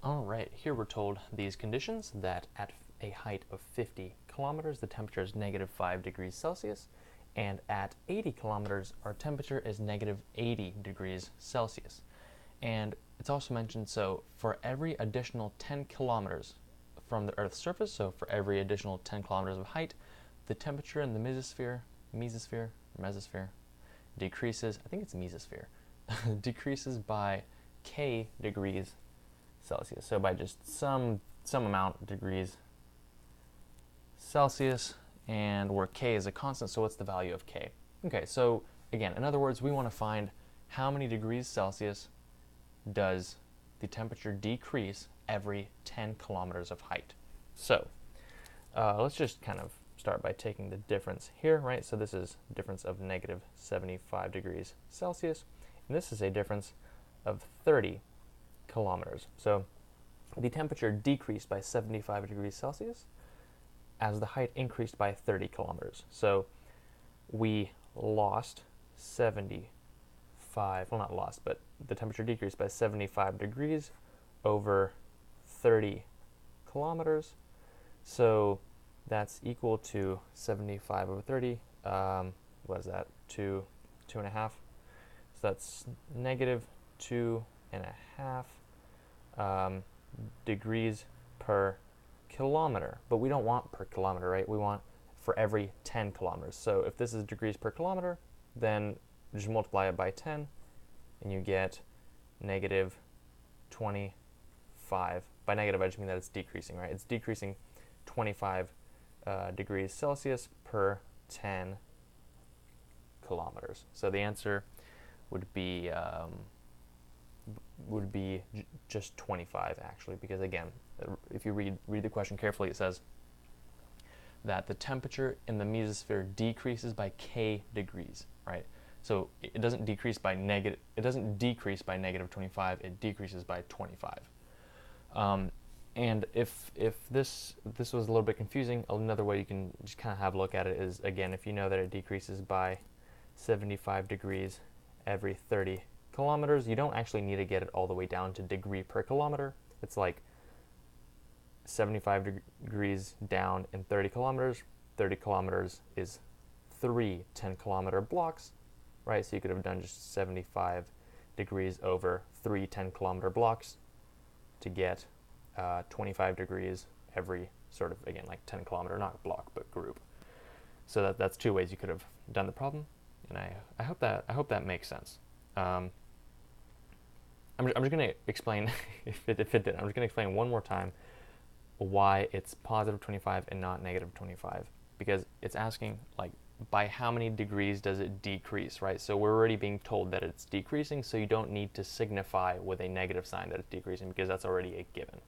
Alright, here we're told these conditions that at a height of 50 kilometers, the temperature is negative 5 degrees Celsius, and at 80 kilometers, our temperature is negative 80 degrees Celsius. And it's also mentioned, so for every additional 10 kilometers from the Earth's surface, so for every additional 10 kilometers of height, the temperature in the mesosphere, decreases, I think it's mesosphere, decreases by K degrees Celsius. So by just some amount of degrees Celsius, and where K is a constant, so what's the value of K? Okay, so again, in other words, we want to find how many degrees Celsius does the temperature decrease every 10 kilometers of height. So let's just kind of start by taking the difference here, right? So this is a difference of negative 75 degrees Celsius, and this is a difference of 30 kilometers. So the temperature decreased by 75 degrees Celsius as the height increased by 30 kilometers. So we lost 75, well, not lost, but the temperature decreased by 75 degrees over 30 kilometers. So that's equal to 75 over 30. What is that? 2.5. So that's negative 2.5 degrees per kilometer. But we don't want per kilometer, right? We want for every 10 kilometers. So if this is degrees per kilometer, then just multiply it by 10, and you get negative 25. By negative, I just mean that it's decreasing, right? It's decreasing 25 degrees Celsius per 10 kilometers. So the answer would be just 25, actually, because again, if you read the question carefully, it says that the temperature in the mesosphere decreases by K degrees, right? So it doesn't decrease by negative 25, it decreases by 25. And if this was a little bit confusing, another way you can just kind of have a look at it is, again, if you know that it decreases by 75 degrees every 30 kilometers, you don't actually need to get it all the way down to degree per kilometer. It's like 75 degrees down in 30 kilometers. 30 kilometers is 3 10-kilometer blocks, right? So you could have done just 75 degrees over 3 10-kilometer blocks to get 25 degrees every sort of, again, like 10-kilometer, not block, but group. So that's two ways you could have done the problem, and I hope that makes sense. I'm just going to explain, if it did, I'm just going to explain one more time why it's positive 25 and not negative 25, because it's asking, like, by how many degrees does it decrease, right? So we're already being told that it's decreasing, so you don't need to signify with a negative sign that it's decreasing, because that's already a given.